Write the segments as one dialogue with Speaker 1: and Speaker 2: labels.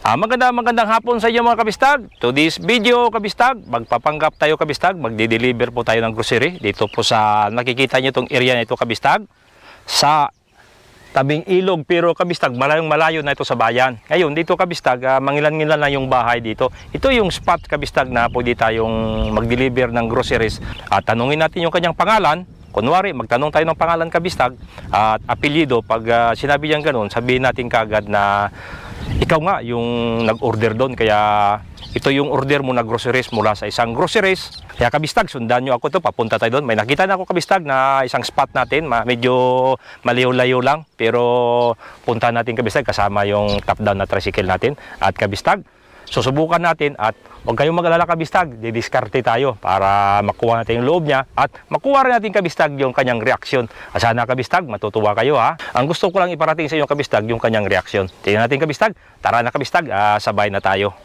Speaker 1: Magandang hapon sa inyo mga kabistag. To this video kabistag, magpapanggap tayo kabistag, magde-deliver po tayo ng grocery dito po sa nakikita nyo itong area na ito kabistag, sa tabing ilog, pero kabistag malayo na ito sa bayan. Ngayon dito kabistag, mangilan-ngilan na yung bahay dito. Ito yung spot kabistag na pwede tayong mag-deliver ng groceries. At tanungin natin yung kanyang pangalan. Kunwari, magtanong tayo ng pangalan kabistag at apelyido. Pag sinabi niyang ganun, sabihin natin kagad na ikaw nga yung nag-order doon, kaya ito yung order mo na groceries mula sa isang groceries. Kaya kabistag, sundan nyo ako to, papunta tayo doon. May nakita na ako kabistag na isang spot natin, medyo maliw-layo lang, pero punta natin kabistag kasama yung top down na tricycle natin. At kabistag, susubukan natin at huwag kayong mag-alala kabistag, didiskarte tayo para makuha natin yung loob niya at makuha rin natin kabistag yung kanyang reaksyon. Sana kabistag, matutuwa kayo ha. Ang gusto ko lang iparating sa inyo kabistag yung kanyang reaksyon. Tingnan natin kabistag, tara na kabistag, sabay na tayo.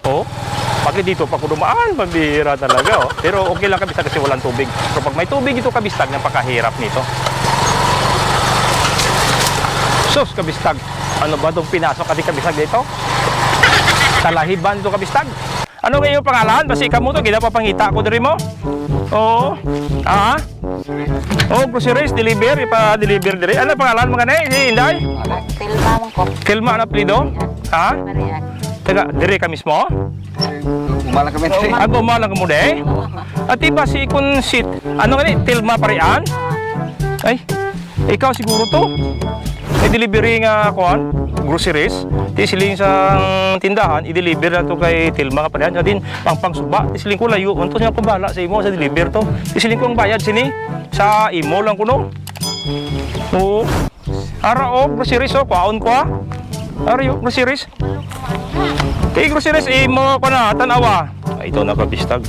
Speaker 1: Bakit dito pa ko dumaan? Pambihira talaga Pero okay lang kabistag kasi walang tubig. Pero pag may tubig ito kabistag, napakahirap nito. Sus kabistag, ano ba itong pinasok ating kabistag dito? Talahiban ito kabistag. Ano kayo pangalan? Basi ka mo to, ginapapangita ko diri mo. Oo. Groceries, deliver, ipa-deliver diri. Ano pangalan mo ganay? Si Inday?
Speaker 2: Tilma man ko.
Speaker 1: Kilma na plido? Ha?
Speaker 2: Marian.
Speaker 1: Taga diri ka mismo?
Speaker 3: Umalang kami rin.
Speaker 1: Umalang ka mo de? At iba si kun sit. Ano ganay? Tilma Parian? Ay, ikaw siguro to. May delivery nga kuan, groceries. Di siling sa tindahan, i-deliver na to kay Tilma ka pa diyan. Din pang suba, di siling ko layo. Unto niya kung bala sa imo sa deliver to. Di siling ko ang bayad sini sa imo lang kuno. Oo. Ara groceries kuaon ko ha. Ara groceries. Kay groceries imo ko na tanawa. Ito na kabistag.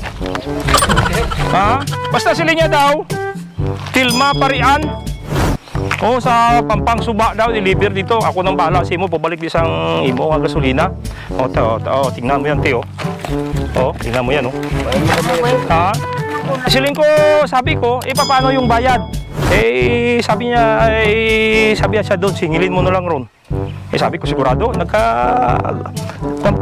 Speaker 1: Basta siling niya daw. Tilma Parian. Sa Pampang Suba daw, deliver dito. Ako nang bahala sa imo, pabalik di sang imo nga gasolina. Tingnan mo yan, Teo. Tingnan mo yan, Siling ko, sabi ko, paano yung bayad? Sabi niya siya doon, singilin mo na lang ron. Sabi ko, sigurado,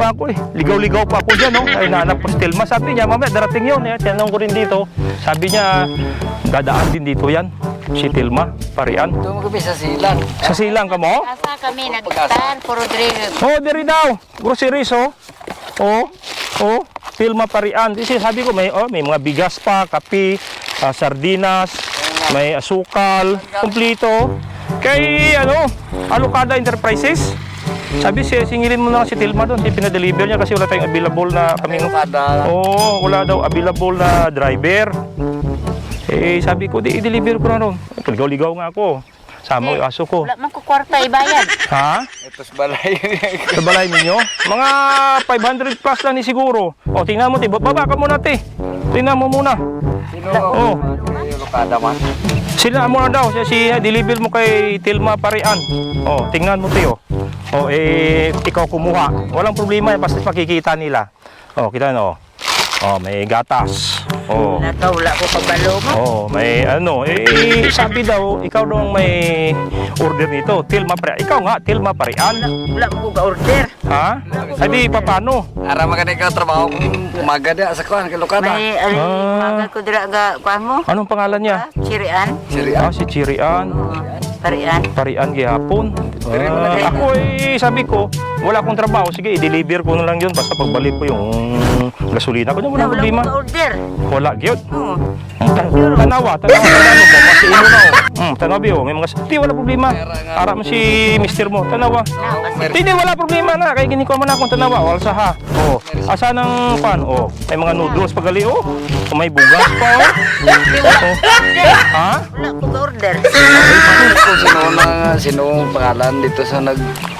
Speaker 1: ako ligaw-ligaw pa ako dyan, Ay, nahanap ko si Tilma. Sabi niya, mamaya, darating yun. Tinanong ko rin dito. Sabi niya, dadaan din dito yan. Si Tilma Parian.
Speaker 3: Doon kami sa silang.
Speaker 1: Sa silang ka mo?
Speaker 2: Asa kami nagtan, puro diri.
Speaker 1: Diri daw. Groceries, Tilma Parian. Kasi sabi ko, may mga bigas pa, kape, sardinas, may asukal, kumplito. Kay, Alocada Enterprises. Sabi singilin mo na si Tilma doon, pinadeliver niya kasi wala tayong available na kaming. Wala daw available na driver. Sabi ko, i-deliver ko na ron. Ligaw-ligaw nga ako. Sama yung aso ko.
Speaker 2: Wala man ko kwarta ibayad.
Speaker 1: Ha?
Speaker 3: Ito sa balay.
Speaker 1: Sa balay ninyo? Mga 500 plus lang ni siguro. Tingnan mo, baba ka muna, Tingnan mo muna.
Speaker 3: Sino Alocada man?
Speaker 1: Sila mo na daw. Deliver mo kay Tilma Parian. Tingnan mo, ikaw kumuha. Walang problema, basta makikita nila. Kita na, may gatas.
Speaker 2: Wala ko pabalo mo.
Speaker 1: May sabi daw, ikaw daw may order nito. Tilma Parian. Ikaw nga, Tilma Parian.
Speaker 2: Wala ko ga-order.
Speaker 1: Ha? Sabi, paano?
Speaker 3: Ara maganda ikaw trabaho kung umaga na sa kuhan kay Alocada.
Speaker 2: May magal ko dira ga kuan mo.
Speaker 1: Anong pangalan niya?
Speaker 2: Chirian.
Speaker 1: Si Chirian.
Speaker 2: Parian.
Speaker 1: Parian gihapon. Ako sabi ko, wala akong trabaho. Sige, i-deliver ko na lang yun. Basta pagbalik ko yung gasolina ko. Wala problema.
Speaker 2: Wala ko ga-order.
Speaker 1: Wala, gyud. Tanawa mo. Kasi ino na tanawa may mga di wala problema. Para mo si mister mo, tanawa. Hindi wala problema na. Kaya gini ko man akong tanawa. Wala sa ha. Asa nang pan? May mga noodles pagali may bugas pa Ha?
Speaker 2: Wala ko ga-order.
Speaker 3: Sino pangalan dito sa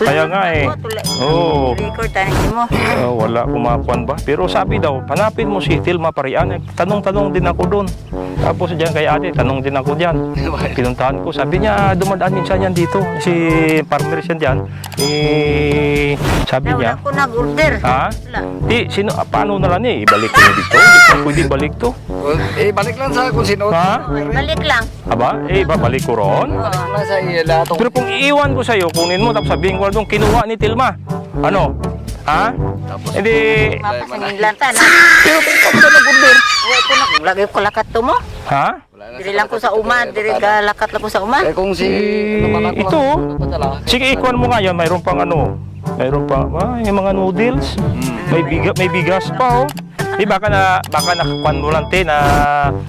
Speaker 1: Kaya nga
Speaker 2: Record tanin mo.
Speaker 1: wala kumakuan ba? Pero sabi daw, hanapin mo si Tilma Parian. Tanong-tanong din ako doon. Tapos diyan kay ate, tanong din ako diyan. Pinuntahan ko, sabi niya dumadaan minsan yan dito. Si farmer siya diyan. Sabi niya,
Speaker 2: Wala ko nag-order.
Speaker 1: ha?
Speaker 2: Wala.
Speaker 1: Paano na lang ibalik ko na dito? Hindi ko pwede balik to.
Speaker 3: balik lang sa kung sino.
Speaker 1: Ha?
Speaker 2: Balik lang.
Speaker 1: Aba, babalik ko ron.
Speaker 3: Balik lang sa ila.
Speaker 1: Pero kung iiwan ko sa'yo, kunin mo, tapos sabihin ko doon, kinuha ni Tilma. Ano? Ha?
Speaker 3: Tapos,
Speaker 1: Hindi.
Speaker 2: Mapasangin lanta na.
Speaker 1: Pero kung ka ba nag-order?
Speaker 2: Uy, ko na. Lagi ko lakat to mo.
Speaker 1: Ha?
Speaker 3: wala na
Speaker 2: Diri lang ko sa uma. Diri ka lakat lang ko sa uma.
Speaker 3: Eh kung si... naman ako
Speaker 1: ito.
Speaker 3: lang nagpadala.
Speaker 1: Sige, ikuan mo nga yan. Mayroon pang ano. Mayroon pa. Yung mga noodles. May bigas pa, oh. Di baka nakakuan mo lang, te, na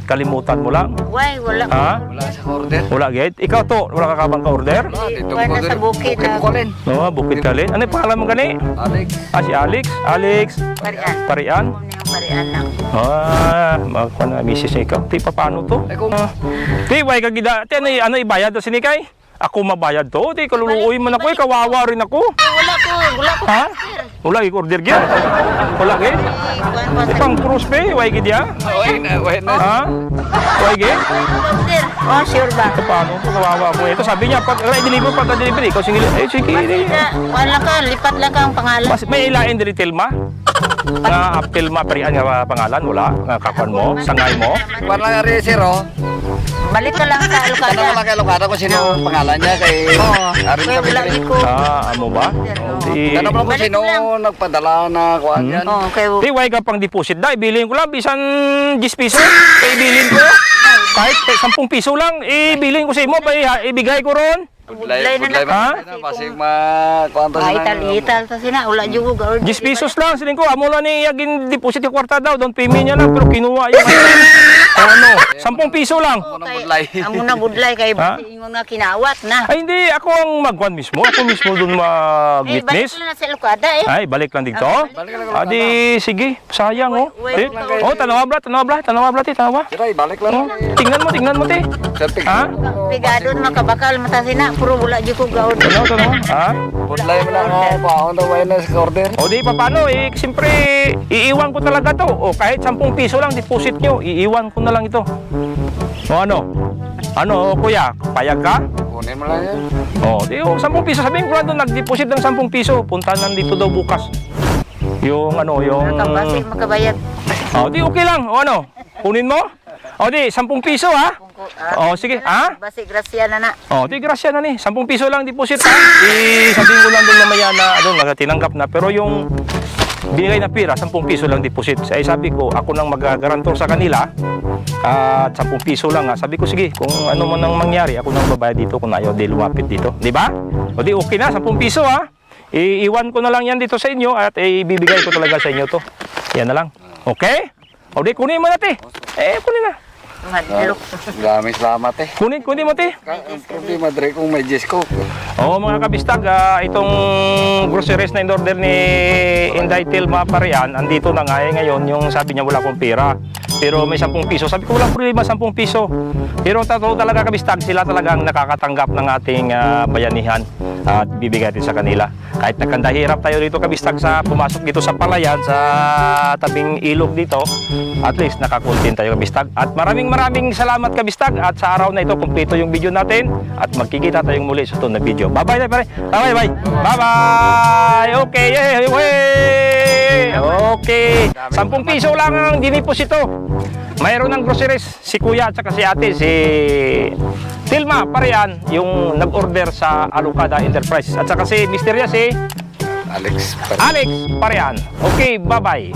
Speaker 1: kalimutan mo lang.
Speaker 2: Uy, wala.
Speaker 1: Ha?
Speaker 3: Wala sa order.
Speaker 1: Wala, gate. Ikaw to. Wala ka bang ka-order?
Speaker 3: Wala, dito
Speaker 2: Uy,
Speaker 3: ko
Speaker 2: nasa bukid
Speaker 3: bukid
Speaker 2: na.
Speaker 3: ko rin.
Speaker 1: No, bukid kalin. Ano yung pangalan mo gani?
Speaker 3: Alex.
Speaker 1: Si Alex. Alex.
Speaker 2: Parian.
Speaker 1: Parian.
Speaker 2: Kung na yung parian lang.
Speaker 1: Makakuha na misis niya ikaw. Ti, paano to?
Speaker 3: Eh kung...
Speaker 1: Ti, way kagida. Ti, ano ibayad to sinikay? Ako mabayad to. Ti, kaluluoy man ako. Kawawa rin ako.
Speaker 2: Uy, wala ko. Wala ko.
Speaker 1: Ha? Wala, i-order gyud. Wala, gid.
Speaker 2: Kuan pa
Speaker 1: Pang cruise pay, way gid ya.
Speaker 3: Wait na.
Speaker 1: Ha? Way gid.
Speaker 2: order. Oh, sure ba?
Speaker 1: Paano to? Kawawa ako. Ito sabi niya, pag i-deliver, pagka-delivery, ikaw sige. Eh, sige.
Speaker 2: Kuan lang ka. Lipat lang ka ang pangalan.
Speaker 1: Mas, may ilain diri Tilma? Nga Tilma Parian nga pangalan, wala? Nga kakuan mo? Sangay mo?
Speaker 3: Para lang rin zero.
Speaker 2: Balik ka lang sa
Speaker 3: Tanong
Speaker 2: Alcada.
Speaker 3: lang kay Lucado kung sino ang pangalan niya kay...
Speaker 2: Oo.
Speaker 3: Arin
Speaker 2: Uy,
Speaker 3: kami
Speaker 2: wala
Speaker 3: rin.
Speaker 2: ko.
Speaker 1: Amo ba? Di...
Speaker 3: Tanong lang kung
Speaker 2: Balik
Speaker 3: sino
Speaker 2: lang.
Speaker 3: nagpadala na kuhaan yan.
Speaker 2: Oh, kay
Speaker 1: Di, way ka pang deposit da. Ibilin ko lang, bisan 10 piso. Ibilin ko. Kahit 10 piso lang, ibilin ko sa imo. Ibigay ko ron.
Speaker 2: Budlay na
Speaker 3: Budlay
Speaker 1: Ha?
Speaker 3: na. Kasi ma-kuhaan to sila.
Speaker 2: Ital sa sina. Wala juga ka.
Speaker 1: 10 pesos lang, siling ko. Amo lang ni Yagin deposit yung kwarta daw. Doon payment niya lang, pero kinuha yung ano, 10 piso lang.
Speaker 3: Muna budlay.
Speaker 2: Amo na budlay kay
Speaker 1: Ha?
Speaker 2: ingon nga kinawat na.
Speaker 1: Ay, hindi. Ako ang magwan mismo. Ako mismo doon
Speaker 2: Eh, balik
Speaker 1: mag-witness.
Speaker 2: lang na sa Alcada eh.
Speaker 1: Ay, balik lang dito.
Speaker 3: Balik lang
Speaker 1: Adi, sige. Sayang, oh.
Speaker 2: Wait,
Speaker 1: Eh, oh, tanawa, ti, tanawa.
Speaker 3: Sira, ibalik lang.
Speaker 1: Oh, tingnan mo, ti.
Speaker 3: Selfie.
Speaker 1: Ha?
Speaker 2: Pigado na makabakal mata sina. Puro wala di ko gaod.
Speaker 1: Tanawa. Ha?
Speaker 3: Budlay mo lang ako. Kuhaan daw na sa order.
Speaker 1: O di, paano? Eh, siyempre, iiwan ko talaga to. O kahit 10 piso lang deposit nyo, iiwan ko na lang ito. O ano? Ano, kuya? Payag ka?
Speaker 3: Kunin mo lang yan.
Speaker 1: O, di, 10 piso. Sabihin ko lang doon, nag-deposit ng 10 piso. Punta nandito daw bukas. Yung ano, yung...
Speaker 2: Nakabasi makabayad.
Speaker 1: O, di, okay lang. O ano? Kunin mo? O di, 10 piso ha? O, sige. Ha?
Speaker 2: Basi grasya na na.
Speaker 1: O, di, grasya na ni. 10 piso lang deposit ha? Sabihin ko lang doon mamaya na, tinanggap na. Pero yung binigay na pira, 10 piso lang deposit. Sabi ko, ako nang mag-garantor sa kanila. At 10 piso lang ha. Sabi ko, sige, kung ano man ang mangyari, ako nang babayad dito kung ayaw di lumapit dito. Di ba? O di, okay na, 10 piso ha. Iiwan ko na lang yan dito sa inyo at ibibigay ko talaga sa inyo to. Yan na lang. Okay? O di, kunin mo na, te. Kunin na.
Speaker 2: Madlok.
Speaker 3: Maraming salamat eh.
Speaker 1: Kunin mo, te.
Speaker 3: Ang problema dre kung may Diyos ko.
Speaker 1: Oo, mga kabistag, itong groceries na in-order ni Inday Tilma Parian, andito na nga ngayon yung sabi niya wala akong pera. Pero may 10 piso. Sabi ko walang problema, 10 piso. Pero totoo talaga kabistag, sila talagang nakakatanggap ng ating bayanihan at bibigay din sa kanila. Kahit nagkandahirap tayo dito kabistag sa pumasok dito sa palayan, sa tabing ilog dito, at least nakakontent tayo kabistag. At maraming salamat kabistag at sa araw na ito, kumpleto yung video natin at magkikita tayong muli sa tunod na video. Bye-bye na pare. Bye-bye. Bye-bye. Okay. Okay. 10 piso lang ang diniposito. Mayroon ng groceries si kuya at saka si ate, si Tilma Parian, yung nag-order sa Alcada Enterprise. At saka si Misterya, si
Speaker 3: Alex.
Speaker 1: Alex Parian. Okay, bye-bye.